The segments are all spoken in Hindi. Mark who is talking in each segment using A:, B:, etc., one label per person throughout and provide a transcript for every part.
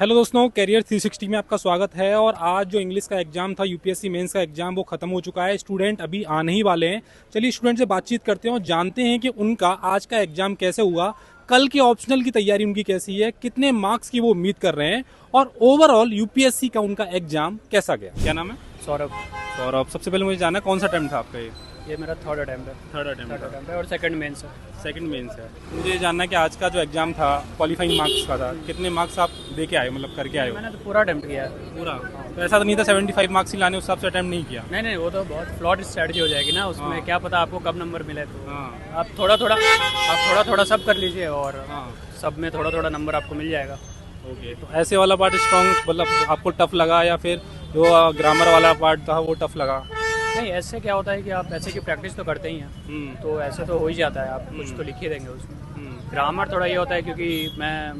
A: हेलो दोस्तों, कैरियर 360 में आपका स्वागत है। और आज जो इंग्लिश का एग्जाम था, यूपीएससी मेंस का एग्जाम, वो खत्म हो चुका है। स्टूडेंट अभी आने ही वाले हैं। चलिए स्टूडेंट से बातचीत करते हैं और जानते हैं कि उनका आज का एग्जाम कैसे हुआ, कल के ऑप्शनल की तैयारी उनकी कैसी है, कितने मार्क्स की वो उम्मीद कर रहे हैं और ओवरऑल यूपीएससी का उनका एग्जाम कैसा गया। क्या नाम है?
B: सौरभ।
A: सौरभ, सबसे पहले मुझे जानना है कौन सा अटेम्प्ट था आपका?
B: ये मेरा थर्ड अटैम्प्ट है।
A: थर्ड अटेम्प्ट
B: है और सेकंड मेंस है।
A: सेकंड मेंस है। मुझे ये जानना है कि आज का जो एग्जाम था क्वालिफाइंग मार्क्स का था, कितने मार्क्स आप दे के आए, मतलब करके आए हो?
B: मैंने तो पूरा अटैम्प्ट किया है।
A: पूरा? तो ऐसा तो नहीं था 75 मार्क्स ही लाने, उस हिसाब से अटेम्प्ट नहीं किया?
B: नहीं, वो तो बहुत फ्लॉट स्ट्रेटजी हो जाएगी ना उसमें।
A: हाँ।
B: क्या पता आपको कब नंबर मिले, तो
A: हाँ
B: आप थोड़ा थोड़ा सब कर लीजिए और
A: हाँ।
B: सब में थोड़ा थोड़ा नंबर आपको मिल जाएगा।
A: ओके, तो ऐसे वाला पार्ट स्ट्रॉन्ग, मतलब आपको टफ लगा या फिर जो ग्रामर वाला पार्ट था वो टफ लगा?
B: नहीं, ऐसे क्या होता है कि आप ऐसे की प्रैक्टिस तो करते ही हैं, तो ऐसे तो हो ही जाता है। आप कुछ तो लिख ही देंगे उसमें। ग्रामर थोड़ा ये होता है क्योंकि मैं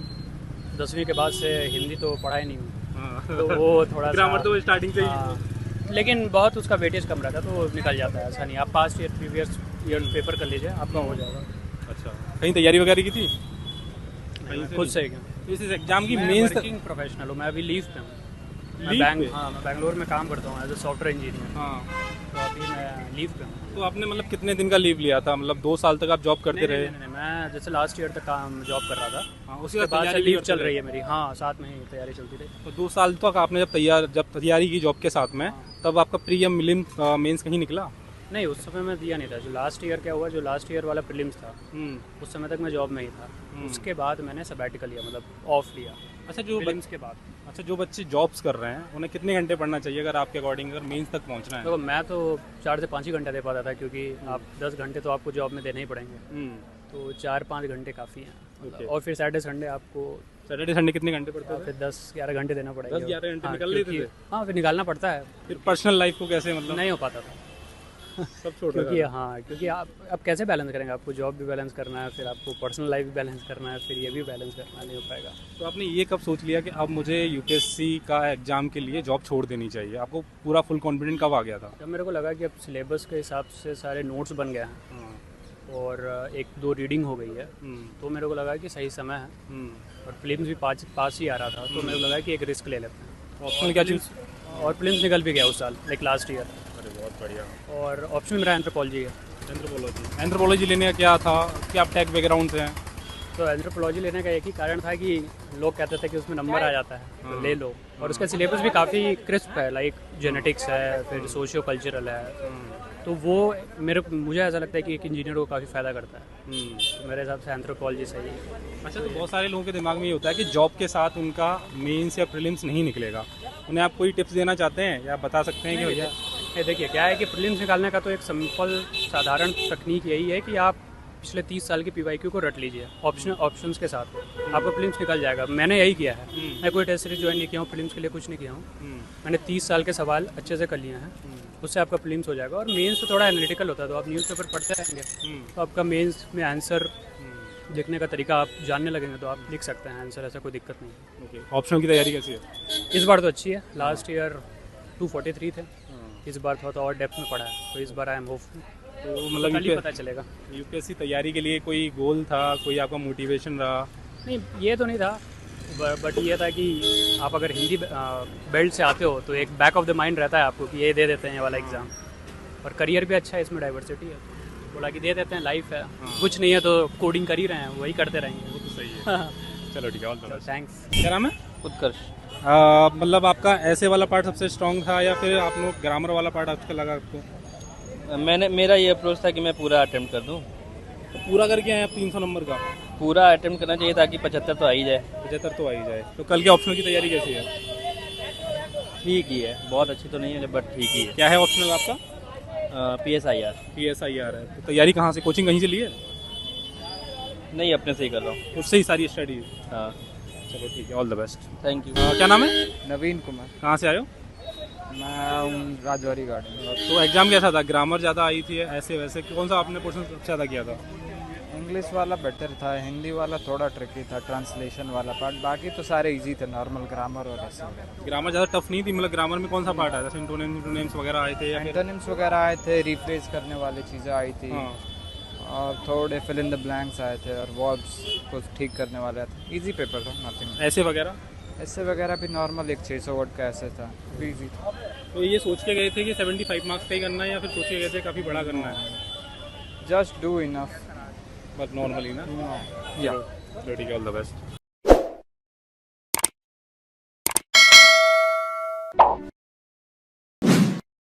B: 10वीं के बाद से हिंदी तो पढ़ा ही नहीं हूँ, तो वो थोड़ा
A: ग्रामर तो स्टार्टिंग से ही।
B: हाँ, लेकिन बहुत उसका वेटेज कम रहता है तो वो निकल जाता है। ऐसा नहीं, आप past year previous year paper कर लीजिए, आपका हो जाएगा।
A: अच्छा, कहीं तैयारी वगैरह की थी? कहीं से
B: खुद
A: नहीं?
B: से ही क्या?
A: इस एग्जाम की
B: मैं
A: मेंस
B: वर्किंग प्रोफेशनल हूँ, मैं अभी लीव पे हूँ।
A: लीव पे?
B: मैं बैंगलोर में काम करता हूँ एज ए सॉफ्टवेयर इंजीनियर।
A: हाँ,
B: तो अभी मैं लीव पे हूँ।
A: तो आपने मतलब कितने दिन का लीव लिया था? मतलब 2 साल तक आप जॉब करते
B: नहीं,
A: रहे?
B: नहीं, नहीं, नहीं, मैं जैसे लास्ट ईयर तक काम जॉब कर रहा था।
A: हाँ,
B: उसके बाद से लीव चल रही है मेरी। हाँ, साथ में ही तैयारी चलती रही।
A: तो 2 साल तक आपने जब तैयारी की जॉब के साथ में, तब आपका प्रीलिम मिलिम मेंस कहीं निकला?
B: नहीं, उस समय मैं दिया नहीं था। जो लास्ट ईयर क्या हुआ, जो लास्ट ईयर वाला प्रीलिम्स था उस समय तक मैं जॉब में ही था। उसके बाद मैंने सबैटिकल लिया, मतलब ऑफ लिया
A: अच्छा,
B: प्रीलिम्स के बाद।
A: अच्छा, जो बच्चे जॉब्स कर रहे हैं उन्हें कितने घंटे पढ़ना चाहिए अगर आपके अकॉर्डिंग, अगर मेंस तक पहुंचना है?
B: देखो, मैं तो 4 से 5 ही घंटे दे पाता था क्योंकि आप 10 घंटे तो आपको जॉब में देने ही पड़ेंगे। तो 4-5 घंटे काफ़ी हैं।
A: ओके।
B: और फिर सैटरडे संडे आपको
A: सैटरडे संडे कितने घंटे पढ़ते थे?
B: फिर 10-11 घंटे देना पड़ेगा।
A: 10-11 घंटे
B: हाँ,
A: निकल लेते
B: क्योंकि-
A: थे?
B: हाँ, फिर निकालना पड़ता है।
A: फिर पर्सनल लाइफ को कैसे, मतलब
B: नहीं हो पाता था
A: सब छोड़
B: क्योंकि
A: रहे
B: क्योंकि आप कैसे बैलेंस करेंगे? आपको जॉब भी बैलेंस करना है, फिर आपको पर्सनल लाइफ भी बैलेंस करना है, फिर ये भी बैलेंस करना नहीं हो पाएगा।
A: तो आपने ये कब सोच लिया कि अब मुझे यूपीएससी का एग्जाम के लिए जॉब छोड़ देनी चाहिए? आपको पूरा फुल कॉन्फिडेंट कब आ गया था?
B: जब मेरे को लगा कि अब सिलेबस के हिसाब से सारे नोट्स बन गए हैं और 1-2 रीडिंग हो गई है, तो मेरे को लगा कि सही समय है। और फिल्म्स भी पास ही आ रहा था, तो मेरे को लगा कि एक रिस्क ले लेते हैं।
A: ऑप्शनल क्या चीज़?
B: और फिल्म्स निकल भी गया उस साल, लाइक लास्ट ईयर।
A: अरे बहुत बढ़िया।
B: और ऑप्शन मेरा एंथ्रोपोलॉजी है।
A: एंथ्रोपोलॉजी लेने का क्या था कि आप टेक बैकग्राउंड से हैं?
B: तो एंथ्रोपोलॉजी लेने का एक ही कारण था कि लोग कहते थे कि उसमें नंबर आ जाता है, तो ले लो। और उसका सिलेबस भी काफ़ी क्रिस्प है, लाइक जेनेटिक्स है, फिर सोशियो कल्चरल है। तो वो मुझे ऐसा लगता है कि एक इंजीनियर को काफ़ी फ़ायदा करता है। तो मेरे हिसाब से एंथ्रोपोलॉजी सही है।
A: अच्छा, तो बहुत सारे लोगों के दिमाग में ये होता है कि जॉब के साथ उनका मेंस या प्रीलिम्स नहीं निकलेगा। उन्हें आप कोई टिप्स देना चाहते हैं या बता सकते हैं कि भैया?
B: ये देखिए, क्या है कि प्रीलिम्स निकालने का तो एक सिंपल साधारण तकनीक यही है कि आप पिछले 30 साल की पीवाईक्यू को रट लीजिए ऑप्शंस के साथ, आपको प्रीलिम्स निकल जाएगा। मैंने यही किया है। मैं कोई टेस्ट सीरीज ज्वाइन नहीं किया हूँ, प्रीलिम्स के लिए कुछ नहीं किया हूँ। मैंने 30 साल के सवाल अच्छे से कर लिए हैं, उससे आपका प्रीलिम्स हो जाएगा। और मेंस तो थोड़ा एनालिटिकल होता है, तो आप न्यूज़पेपर पढ़ते रहेंगे तो आपका मेंस में आंसर देखने का तरीका आप जानने लगेंगे, तो आप लिख सकते हैं आंसर, ऐसा कोई दिक्कत नहीं है।
A: ऑप्शनल की तैयारी कैसी है?
B: इस बार तो अच्छी है। लास्ट ईयर 243 थे, इस बार थोड़ा और डेप्थ में पढ़ा है, तो इस बार आई एम होपफुल।
A: तो
B: कल
A: मतलब
B: ही पता चलेगा।
A: यूपीएससी तैयारी के लिए कोई गोल था, कोई आपका मोटिवेशन रहा?
B: नहीं, ये तो नहीं था, बट ये था कि आप अगर हिंदी बेल्ट से आते हो तो एक बैक ऑफ द माइंड रहता है आपको कि ये दे देते हैं ये वाला एग्ज़ाम। और करियर भी अच्छा है, इसमें डाइवर्सिटी है, तो बोला कि दे देते हैं, लाइफ है। कुछ नहीं है तो कोडिंग कर ही रहे हैं, वही करते रहेंगे।
A: वो तो सही है। चलो ठीक है, ऑल द बेस्ट।
B: थैंक्स।
A: क्या नाम है?
C: उत्कर्ष।
A: मतलब आपका ऐसे वाला पार्ट सबसे स्ट्रांग था या फिर आप लोग ग्रामर वाला पार्ट अच्छा लगा आपको?
C: मेरा ये अप्रोच था कि मैं पूरा अटेम्प्ट कर दूं।
A: तो पूरा करके आए आप 300 नंबर का?
C: पूरा अटेम्प्ट करना चाहिए ताकि 75 तो आ ही जाए।
A: 75 तो आ ही जाए। तो कल के ऑप्शनल की तैयारी कैसी है?
C: ठीक ही है, बहुत अच्छी तो नहीं है बट ठीक ही है।
A: क्या है ऑप्शनल आपका?
C: PSIR।
A: PSIR है। तो तैयारी कहाँ से, कोचिंग कहीं से ली है?
C: नहीं, अपने से ही कर रहा हूँ।
A: उससे ही सारी स्टडी?
C: हाँ,
A: चलो ठीक है, all the best.
C: Thank you.
A: क्या नाम है?
D: नवीन कुमार।
A: कहाँ से आए हो?
D: मैं हूँ राजौरी गार्डन।
A: तो एग्जाम कैसा था? ग्रामर ज़्यादा आई थी ऐसे वैसे, कौन सा आपने पोर्शन सबसे ज़्यादा किया था?
D: इंग्लिश वाला बेटर था, हिंदी वाला थोड़ा ट्रिकी था, ट्रांसलेशन वाला पार्ट। बाकी तो सारे इजी थे, नॉर्मल ग्रामर और ऐसे वगैरह।
A: ग्रामर ज़्यादा टफ नहीं थी? मतलब ग्रामर में कौन सा पार्ट आया? जैसे इंटोनेम्स वगैरह आए थे या फिर?
D: एंटोनिम्स वगैरह आए थे, रिफ्रेज करने वाली चीज़ें आई थी।
A: हाँ।
D: और थोड़े फिल इन द ब्लैंक्स आए थे और वर्ब्स को ठीक करने वाले थे। इजी पेपर था, नथिंग।
A: ऐसे वगैरह?
D: ऐसे वगैरह भी नॉर्मल एक 600 वर्ड का ऐसे था, इजी था।
A: तो ये सोच के गए थे कि 75 मार्क्स का ही करना है या फिर सोच के गए थे काफ़ी बड़ा करना है?
D: Just do enough.
A: But normally ना।
D: या
A: ठीक है, ऑल द बेस्ट।